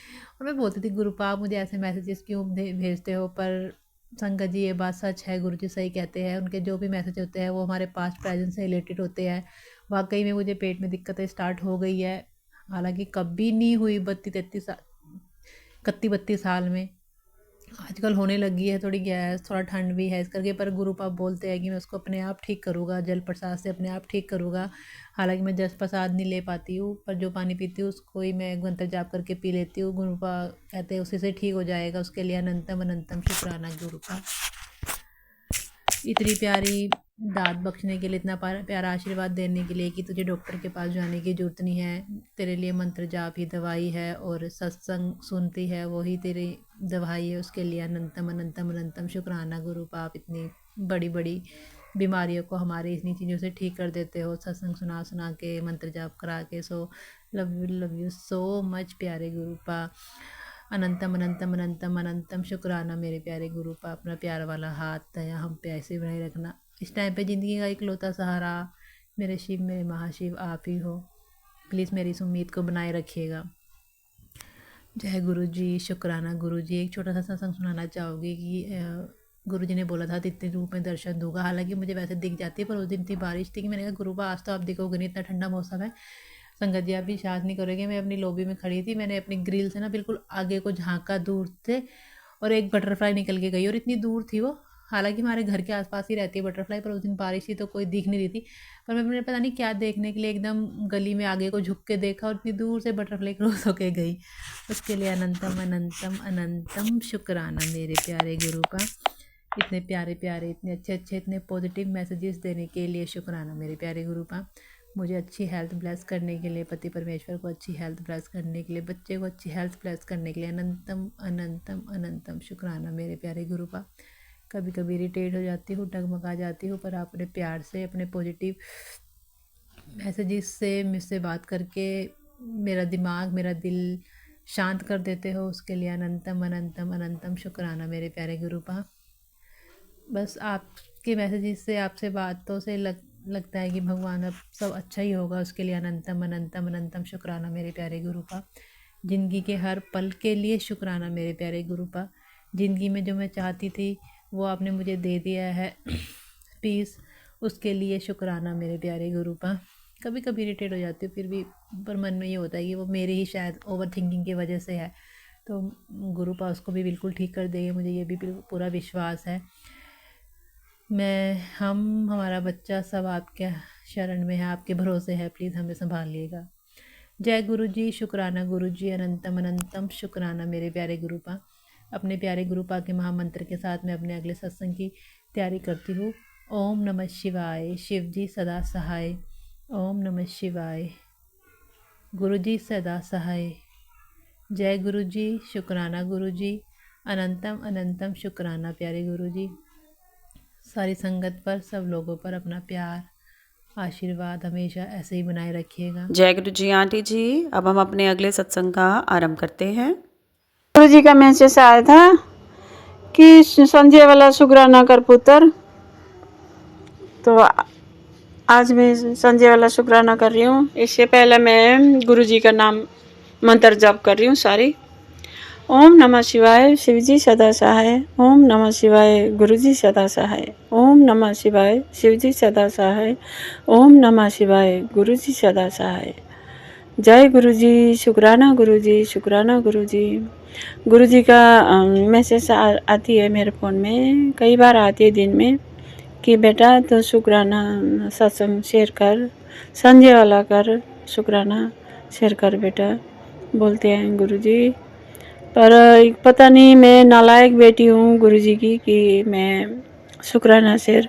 और मैं बोलती थी गुरुपा आप मुझे ऐसे मैसेजेस क्यों भेजते हो। पर संगत जी ये बात सच है, गुरु जी सही कहते हैं, उनके जो भी मैसेज होते हैं वो हमारे पास्ट प्रेजेंट से रिलेटेड होते हैं। वाकई में मुझे पेट में दिक्कतें स्टार्ट हो गई है, हालांकि कभी नहीं हुई 31 साल में। आजकल होने लगी है थोड़ी गैस, थोड़ा ठंड भी है इस करके, पर गुरुपाप बोलते हैं कि मैं उसको अपने आप ठीक करूँगा, जल प्रसाद से अपने आप ठीक करूँगा। हालांकि मैं जल प्रसाद नहीं ले पाती हूँ, पर जो पानी पीती हूँ उसको ही मैं मंत्र जाप करके पी लेती हूँ। गुरुपा कहते हैं उसी से ठीक हो जाएगा, उसके लिए अनंतम अनंतम शुक्राना गुरुपा। इतनी प्यारी दाद बख्शने के लिए, इतना प्यारा आशीर्वाद देने के लिए कि तुझे डॉक्टर के पास जाने की ज़रूरत नहीं है, तेरे लिए मंत्र जाप ही दवाई है, और सत्संग सुनती है वही तेरी दवाई है। उसके लिए अनंतम अनंतम अनंतम शुक्राना गुरुपा। आप इतनी बड़ी बड़ी बीमारियों को हमारे इन्हीं चीज़ों से ठीक कर देते हो, सत्संग सुना सुना के, मंत्र जाप करा के। So love you so much प्यारे गुरुपा। अनंतम अनंतम अनंतम अनंतम शुक्राना मेरे प्यारे गुरुपा। अपना प्यार वाला हाथ दया हम पे ऐसे बनाए रखना। इस टाइम पे ज़िंदगी का इकलौता सहारा मेरे शिव, मेरे महाशिव आप ही हो। प्लीज़ मेरी इस उम्मीद को बनाए रखिएगा। जय गुरु जी। शुक्राना गुरु जी। एक छोटा सा सत्संग सुनाना चाहूँगी कि गुरु जी ने बोला था इतने रूप में दर्शन दूंगा। हालांकि मुझे वैसे दिख जाती है, पर उस दिन इतनी बारिश थी कि मैंने कहा गुरुपा आज तो आप दिखोगे नहीं, इतना ठंडा मौसम है। संगत जी आप भी विश्वास नहीं करोगे, मैं अपनी लॉबी में खड़ी थी, मैंने अपनी ग्रिल से ना बिल्कुल आगे को झांका दूर से, और एक बटरफ्लाई निकल के गई, और इतनी दूर थी वो। हालांकि हमारे घर के आसपास ही रहती है बटरफ्लाई, पर उस दिन बारिश थी तो कोई दिख नहीं रही थी। पर मैंने पता नहीं क्या देखने के लिए एकदम गली में आगे को झुक के देखा, और इतनी दूर से बटरफ्लाई क्रॉस होके गई। उसके लिए अनंतम अनंतम अनंतम शुक्राना मेरे प्यारे गुरुपा। इतने प्यारे प्यारे, इतने अच्छे अच्छे, इतने पॉजिटिव मैसेजेस देने के लिए शुक्राना मेरे प्यारे गुरुपा। मुझे अच्छी हेल्थ ब्लेस करने के लिए, पति परमेश्वर को अच्छी हेल्थ ब्लेस करने के लिए, बच्चे को अच्छी हेल्थ ब्लेस करने के लिए अनंतम अनंतम अनंतम शुक्राना मेरे प्यारे गुरुपा। कभी कभी इरिटेट हो जाती हूँ, डगमगा जाती हूँ, पर आप अपने प्यार से, अपने पॉजिटिव मैसेजेस से मुझसे बात करके मेरा दिमाग, मेरा दिल शांत कर देते हो। उसके लिए अनंतम अनंतम अनंतम शुक्राना मेरे प्यारे गुरुपा। बस आपके मैसेजेस से, आपसे बातों से लगता है कि भगवान अब सब अच्छा ही होगा। उसके लिए अनंतम अनंतम अनंतम शुक्राना मेरे प्यारे गुरुपा। ज़िंदगी के हर पल के लिए शुक्राना मेरे प्यारे गुरुपा। ज़िंदगी में जो मैं चाहती थी वो आपने मुझे दे दिया है पीस, उसके लिए शुक्राना मेरे प्यारे गुरुपा। कभी कभी इरिटेट हो जाती हूँ फिर भी, पर मन में ये होता है कि वो मेरी ही शायद ओवर थिंकिंग की वजह से है, तो गुरुपा उसको भी बिल्कुल ठीक कर देंगे, मुझे ये भी पूरा विश्वास है। हमारा बच्चा सब आपके शरण में है, आपके भरोसे है, प्लीज़ हमें संभालिएगा। जय गुरु जी। शुक्राना गुरु जी। अनंतम अनंतम शुक्राना मेरे प्यारे गुरुपा। अपने प्यारे गुरुपा के महामंत्र के साथ मैं अपने अगले सत्संग की तैयारी करती हूँ। ओम नमः शिवाय। शिव जी सदा सहाय। ओम नमः शिवाय। गुरु जी सदा सहाय। जय गुरु जी। शुक्राना गुरु जी। अनंतम अनंतम शुक्राना प्यारे गुरु जी। सारी संगत पर, सब लोगों पर अपना प्यार, आशीर्वाद हमेशा ऐसे ही बनाए रखिएगा। जय गुरु जी आंटी जी। अब हम अपने अगले सत्संग का आरंभ करते हैं। गुरु जी का मैसेज आया था कि संजय वाला शुक्राना कर पुत्र। तो आज मैं संजय वाला शुक्राना कर रही हूँ। इससे पहले मैं गुरु जी का नाम मंत्र जप कर रही हूँ सारी। ओम नमः शिवाय। शिव जी सदा सहाय। ओम नमः शिवाय। गुरु जी सदा सहाय। ओम नमः शिवाय। शिव जी सदा सहाय। ओम नमः शिवाय। गुरु जी सदा सहाय। जय गुरु जी। शुक्राना गुरु जी। शुक्राना गुरु जी। गुरु जी का मैसेज आती है मेरे फ़ोन में, कई बार आती है दिन में, कि बेटा तो शुक्राना सत्संग शेयर कर, संजय वाला कर शुक्राना, शेयर कर बेटा, बोलते हैं गुरुजी। पर पता नहीं मैं नालायक बेटी हूँ गुरुजी की कि मैं शुक्राना शेयर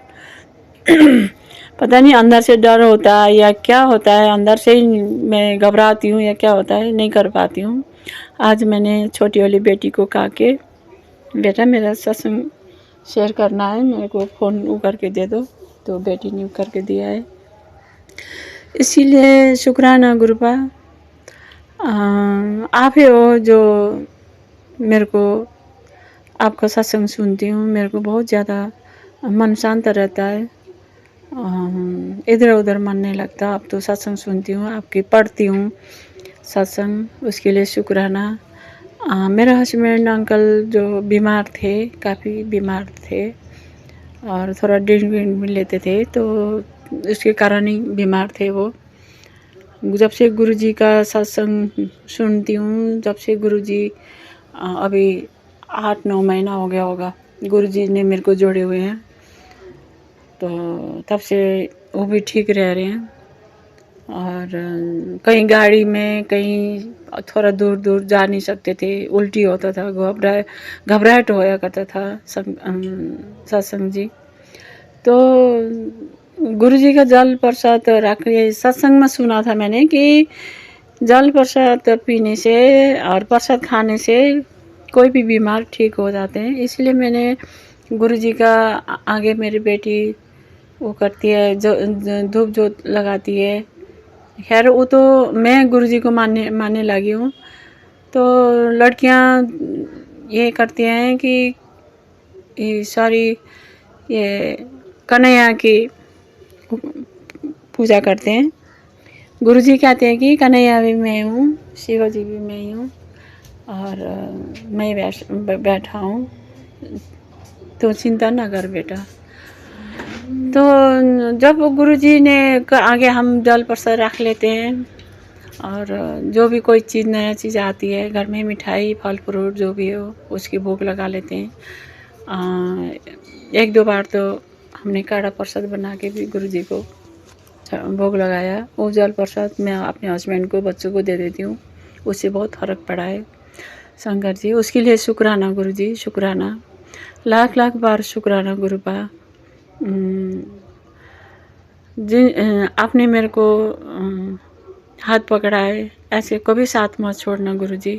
पता नहीं अंदर से डर होता है या क्या होता है, अंदर से ही मैं घबराती हूँ या क्या होता है, नहीं कर पाती हूँ। आज मैंने छोटी वाली बेटी को कहा कि बेटा मेरा सत्संग शेयर करना है, मेरे को फ़ोन वो करके दे दो, तो बेटी ने करके दिया है। इसीलिए शुक्राना गुरुपा, आप ही हो जो मेरे को आपका सत्संग सुनती हूँ, मेरे को बहुत ज़्यादा मन शांत रहता है, इधर उधर मन नहीं लगता। अब तो सत्संग सुनती हूँ, आपकी पढ़ती हूँ सत्संग, उसके लिए शुक्राना। मेरे हस्बैंड अंकल जो बीमार थे, काफ़ी बीमार थे और थोड़ा ड्रिंक भी लेते थे, तो उसके कारण ही बीमार थे वो। जब से गुरुजी का सत्संग सुनती हूँ, जब से गुरुजी अभी 8-9 महीना हो गया होगा गुरुजी ने मेरे को जोड़े हुए हैं, तो तब से वो भी ठीक रह रहे हैं। और कहीं गाड़ी में कहीं थोड़ा दूर दूर जा नहीं सकते थे, उल्टी होता था, घबराहट होया करता था सत्संग जी। तो गुरुजी का जल प्रसाद रख के सत्संग में सुना था मैंने कि जल प्रसाद पीने से और प्रसाद खाने से कोई भी बीमार ठीक हो जाते हैं। इसलिए मैंने गुरुजी का आगे मेरी बेटी वो करती है, जो धूप जोत लगाती है। खैर वो तो मैं गुरुजी को मानने लगी हूँ। तो लड़कियाँ ये करती हैं कि ये सारी ये कन्हैया की पूजा करते हैं। गुरुजी कहते हैं कि कन्हैया भी मैं हूँ, शिवाजी भी मैं ही हूँ और मैं बैठा हूँ, तो चिंता ना कर बेटा। तो जब गुरुजी ने आगे हम जल प्रसाद रख लेते हैं और जो भी कोई चीज़ नया चीज़ आती है घर में, मिठाई फल फ्रूट जो भी हो उसकी भोग लगा लेते हैं। 1-2 बार तो हमने काढ़ा प्रसाद बना के भी गुरुजी को भोग लगाया। वो जल प्रसाद मैं अपने हस्बैंड को, बच्चों को दे देती हूँ, उससे बहुत फ़र्क पड़ा है शंकर जी। उसके लिए शुक्राना गुरुजी, शुक्राना, लाख लाख बार शुक्राना गुरुपा। आपने मेरे को हाथ पकड़ा है, ऐसे कभी साथ मत छोड़ना गुरुजी।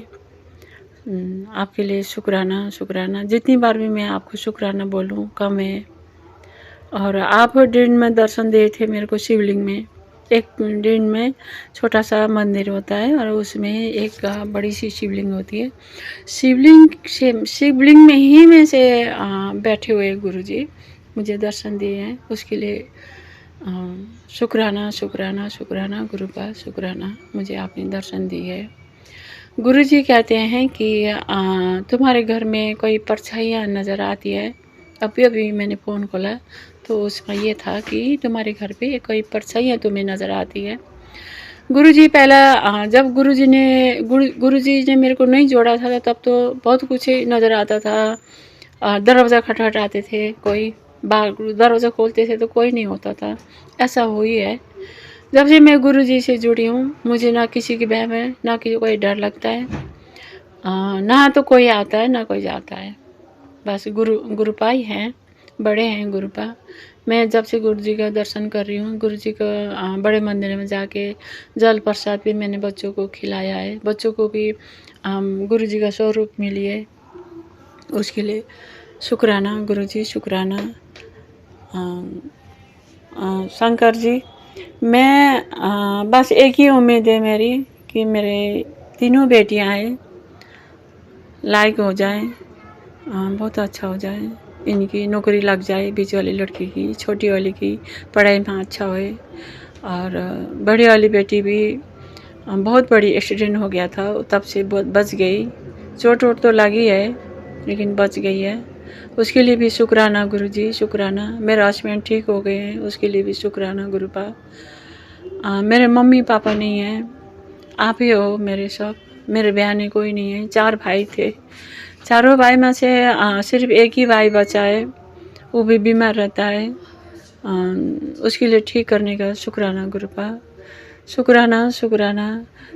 आपके लिए शुक्राना, शुक्राना। जितनी बार भी मैं आपको शुक्राना बोलूँ कम है। और आप दिन में दर्शन दिए थे मेरे को शिवलिंग में। एक दिन में छोटा सा मंदिर होता है और उसमें एक बड़ी सी शिवलिंग होती है। शिवलिंग में ही में से बैठे हुए गुरुजी मुझे दर्शन दिए हैं, उसके लिए शुक्राना, शुक्राना, शुक्राना गुरुपा, शुक्राना, मुझे आपने दर्शन दिए है। गुरुजी कहते हैं कि तुम्हारे घर में कोई परछाइयाँ नज़र आती है। अभी मैंने फ़ोन खोला तो उसका ये था कि तुम्हारे घर पे कोई परछाइयाँ तुम्हें नज़र आती है। गुरुजी पहला जब गुरुजी ने मेरे को नहीं जोड़ा था तब तो बहुत कुछ नज़र आता था। दरवाज़ा खटखटाते थे, कोई बाहर दरवाज़ा खोलते थे तो कोई नहीं होता था, ऐसा हुई है। जब से मैं गुरुजी से जुड़ी हूँ मुझे ना किसी की भय है, ना किसी कोई डर लगता है, ना तो कोई आता है ना कोई जाता है। बस गुरुपा ही हैं, बड़े हैं गुरुपा। मैं जब से गुरुजी का दर्शन कर रही हूँ, गुरुजी का बड़े मंदिर में जाके जल प्रसाद भी मैंने बच्चों को खिलाया है, बच्चों को भी गुरुजी का स्वरूप मिली है, उसके लिए शुक्राना गुरुजी, शुक्राना। शंकर जी, मैं बस एक ही उम्मीद है मेरी कि मेरे तीनों बेटियां हैं लायक हो जाएं, बहुत अच्छा हो जाए, इनकी नौकरी लग जाए, बीच वाली लड़की की, छोटी वाली की पढ़ाई में अच्छा होए। और बड़ी वाली बेटी भी बहुत बड़ी एक्सीडेंट हो गया था, तब से बच गई, चोट वोट तो लगी है लेकिन बच गई है, उसके लिए भी शुक्राना गुरुजी, शुक्राना। मेरे हस्बैंड ठीक हो गए हैं, उसके लिए भी शुक्राना गुरुपा। मेरे मम्मी पापा नहीं हैं, आप ही हो मेरे सब, मेरे बहनें कोई नहीं है, 4 भाई थे, चारों भाई में से सिर्फ एक ही भाई बचा है, वो भी बीमार रहता है, उसके लिए ठीक करने का शुक्राना गुरुपा, शुक्राना शुक्राना।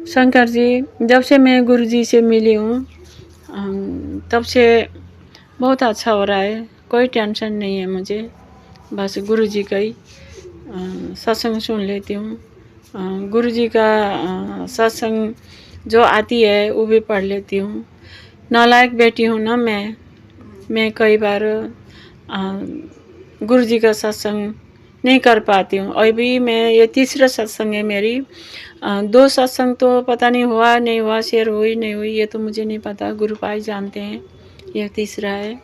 शंकर जी, जब से मैं गुरु जी से मिली हूँ तब से बहुत अच्छा हो रहा है, कोई टेंशन नहीं है मुझे। बस गुरु जी का ही सत्संग सुन लेती हूँ। गुरु जी का सत्संग जो आती है वो भी पढ़ लेती हूँ। नालायक बेटी हूँ ना मैं कई बार गुरु जी का सत्संग नहीं कर पाती हूँ। अभी मैं ये तीसरा सत्संग है मेरी। 2 सत्संग तो पता नहीं हुआ नहीं हुआ, शेयर हुई नहीं हुई ये तो मुझे नहीं पता, गुरु भाई जानते हैं। यह तीसरा है,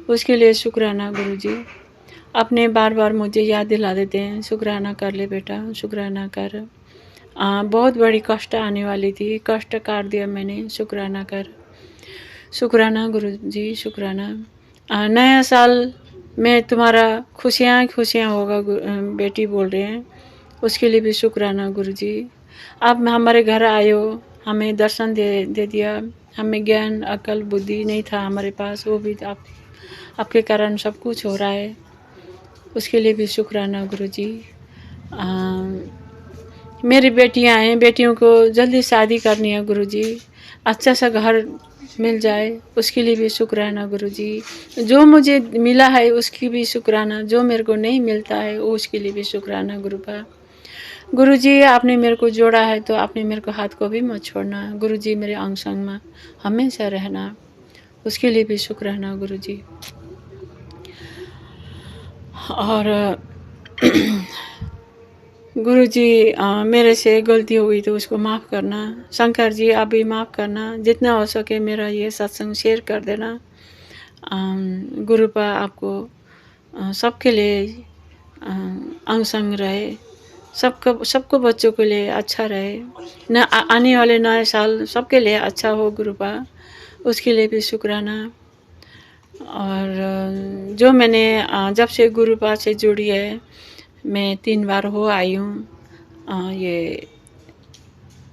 उसके लिए शुक्राना गुरु जी। अपने बार बार मुझे याद दिला देते हैं, शुक्राना कर ले बेटा, शुक्राना कर। बहुत बड़ी कष्ट आने वाली थी, कष्ट काट दिया मैंने, शुक्राना कर। शुक्राना गुरु जी, शुक्राना। नया साल में तुम्हारा खुशियाँ खुशियाँ होगा बेटी बोल रहे हैं, उसके लिए भी शुक्राना गुरु जी। आप हमारे घर आए हो, हमें दर्शन दे दिया। हमें ज्ञान अकल बुद्धि नहीं था हमारे पास, वो भी आपके कारण सब कुछ हो रहा है, उसके लिए भी शुक्राना गुरु जी। मेरी बेटियां हैं, बेटियों को जल्दी शादी करनी है गुरु जी, अच्छा सा घर मिल जाए, उसके लिए भी शुक्राना गुरु जी। जो मुझे मिला है उसकी भी शुक्राना, जो मेरे को नहीं मिलता है उसके लिए भी शुक्राना गुरुपा। गुरु जी, आपने मेरे को जोड़ा है तो आपने मेरे को हाथ को भी मत छोड़ना गुरु जी, मेरे अंग संग में हमेशा रहना, उसके लिए भी शुक्राना गुरु जी। और गुरु जी, मेरे से गलती हो गई तो उसको माफ़ करना। शंकर जी, आप भी माफ़ करना, जितना हो सके मेरा ये सत्संग शेयर कर देना। गुरुपा आपको सबके लिए अंग संग रहे, सबको बच्चों के लिए अच्छा रहे, न आने वाले नए साल सबके लिए अच्छा हो गुरुपा, उसके लिए भी शुक्राना। और जो मैंने जब से गुरुपा से जुड़ी है, मैं 3 बार हो आई हूँ ये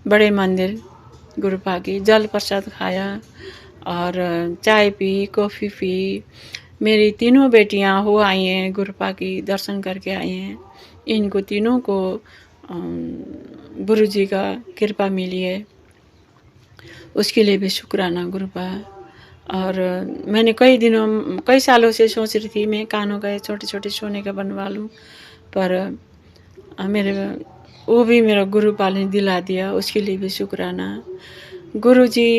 बड़े मंदिर गुरुपा की, जल प्रसाद खाया और चाय पी, कॉफ़ी पी। मेरी तीनों बेटियां हो आई हैं, गुरुपा की दर्शन करके आई हैं। इनको तीनों को गुरु जी का कृपा मिली है, उसके लिए भी शुक्राना गुरुपा। और मैंने कई सालों से सोच रही थी मैं कानों का छोटे छोटे सोने का बनवा लूँ, पर मेरे वो भी मेरा गुरुपा ने दिला दिया, उसके लिए भी शुक्राना गुरु जी।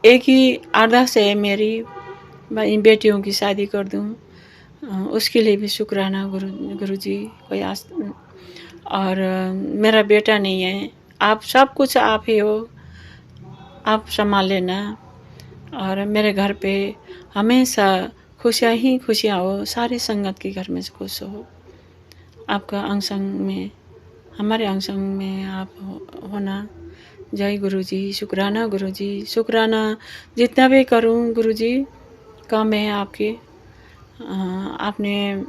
एक ही अरदास है मेरी, मैं इन बेटियों की शादी कर दूँ, उसके लिए भी शुक्राना गुरु जी। कोई और मेरा बेटा नहीं है, आप सब कुछ आप ही हो, आप संभाल लेना। और मेरे घर पे हमेशा खुशियाँ ही खुशियाँ हो, सारे संगत के घर में खुश हो। आपका अंग संग में, हमारे अंग संग में आप होना। जय गुरु जी, शुक्राना गुरु जी, शुक्राना। जितना भी करूं गुरु जी कम है आपके। आपने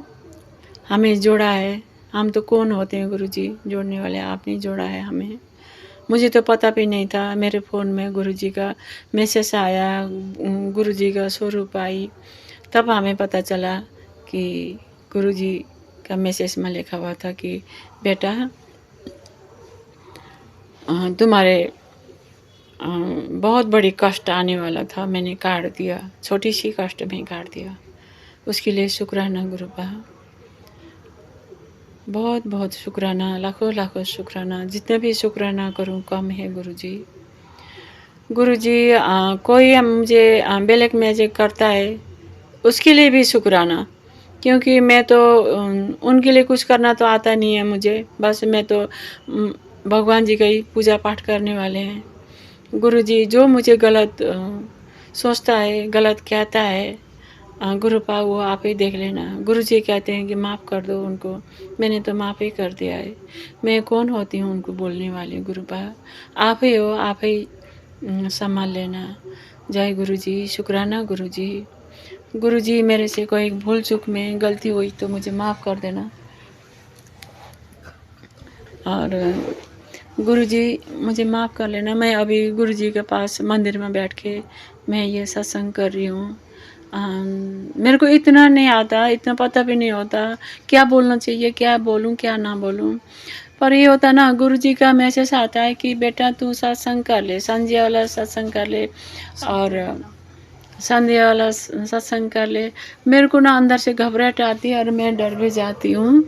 हमें जोड़ा है, हम तो कौन होते हैं गुरु जी जोड़ने वाले, आपने जोड़ा है हमें। मुझे तो पता भी नहीं था, मेरे फ़ोन में गुरु जी का मैसेज आया, गुरु जी का स्वरूप आई, तब हमें पता चला कि गुरु जी का मैसेज में लिखा हुआ था कि बेटा तुम्हारे बहुत बड़ी कष्ट आने वाला था, मैंने काट दिया, छोटी सी कष्ट में काट दिया, उसके लिए शुक्राना गुरुपा। बहुत बहुत शुक्राना, लाखों लाखों शुक्राना, जितना भी शुक्राना करूं कम है गुरु जी। गुरु जी, कोई मुझे बेलेक मैजिक करता है उसके लिए भी शुक्राना, क्योंकि मैं तो उनके लिए कुछ करना तो आता नहीं है मुझे, बस मैं तो भगवान जी का ही पूजा पाठ करने वाले हैं। गुरु जी जो मुझे गलत सोचता है, गलत कहता है, गुरुपा वो आप ही देख लेना। गुरु जी कहते हैं कि माफ़ कर दो उनको, मैंने तो माफ़ ही कर दिया है, मैं कौन होती हूँ उनको बोलने वाली। गुरुपा आप ही हो, आप ही संभाल लेना। जय गुरु जी, शुक्राना गुरु जी। गुरु जी, मेरे से कोई भूल चूक में गलती हुई तो मुझे माफ़ कर देना। और गुरु जी मुझे माफ़ कर लेना। मैं अभी गुरु जी के पास मंदिर में बैठ के मैं ये सत्संग कर रही हूँ। मेरे को इतना नहीं आता, इतना पता भी नहीं होता क्या बोलना चाहिए, क्या बोलूँ क्या ना बोलूँ, पर ये होता ना, गुरुजी का मैसेज आता है कि बेटा तू सत्संग कर ले, संध्या वाला सत्संग कर ले और संध्या वाला सत्संग कर ले। मेरे को ना अंदर से घबराहट आती है और मैं डर भी जाती हूँ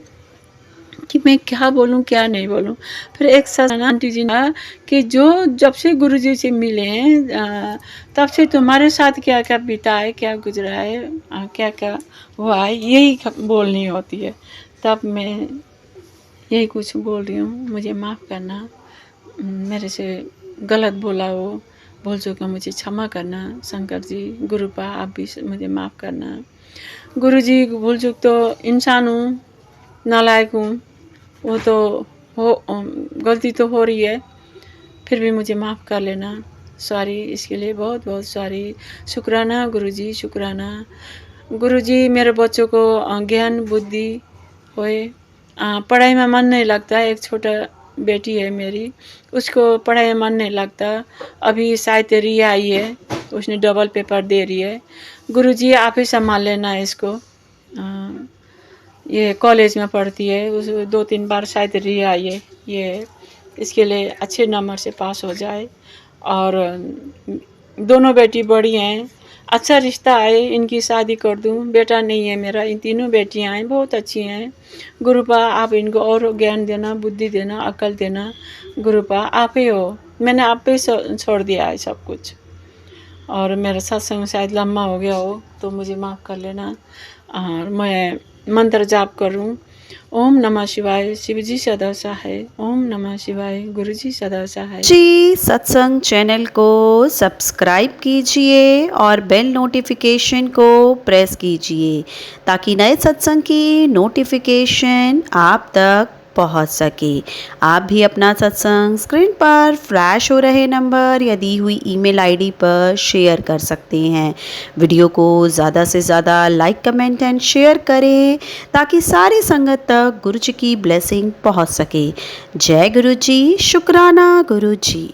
कि मैं क्या बोलूँ क्या नहीं बोलूँ। फिर एक आंटी जी ने कि जो जब से गुरुजी से मिले हैं तब से तुम्हारे साथ क्या क्या बीता है, क्या गुजरा है, क्या क्या हुआ है, यही बोलनी होती है। तब मैं यही कुछ बोल रही हूँ, मुझे माफ़ करना, मेरे से गलत बोला हो, भूल चूका मुझे क्षमा करना। शंकर जी, गुरुपा आप भी मुझे माफ़ करना। गुरुजी, भूल चूक तो इंसान हूँ, नालायक हूँ, वो तो गलती तो हो रही है, फिर भी मुझे माफ़ कर लेना। सॉरी, इसके लिए बहुत बहुत सॉरी। शुक्राना गुरुजी, शुक्राना। गुरुजी, मेरे बच्चों को ज्ञान बुद्धि होए। पढ़ाई में मन नहीं लगता। एक छोटा बेटी है मेरी, उसको पढ़ाई में मन नहीं लगता। अभी शायद रिया आई है, उसने डबल पेपर दे रही है। गुरुजी, आप ही संभाल लेना इसको। ये कॉलेज में पढ़ती है, उस 2-3 बार शायद रिया आई है। ये इसके लिए अच्छे नंबर से पास हो जाए। और दोनों बेटी बड़ी हैं, अच्छा रिश्ता आए, इनकी शादी कर दूं। बेटा नहीं है मेरा, इन तीनों बेटियां हैं, बहुत अच्छी हैं। गुरुपा आप इनको और ज्ञान देना, बुद्धि देना, अकल देना। गुरुपा आप ही हो, मैंने आप पे छोड़ दिया है सब कुछ। और मेरा सत्संग शायद लम्बा हो गया हो तो मुझे माफ़ कर लेना। और मैं मंत्र जाप करूं, ओम नमः शिवाय, शिवजी सदा सहाय। ओम नमः शिवाय, गुरुजी सदा सहाय। जी, सत्संग चैनल को सब्सक्राइब कीजिए और बेल नोटिफिकेशन को प्रेस कीजिए ताकि नए सत्संग की नोटिफिकेशन आप तक पहुंच सके। आप भी अपना सत्संग स्क्रीन पर फ्लैश हो रहे नंबर या दी हुई ईमेल आईडी पर शेयर कर सकते हैं। वीडियो को ज़्यादा से ज़्यादा लाइक, कमेंट एंड शेयर करें ताकि सारी संगत तक गुरु जी की ब्लेसिंग पहुंच सके। जय गुरु जी, शुक्राना गुरु जी।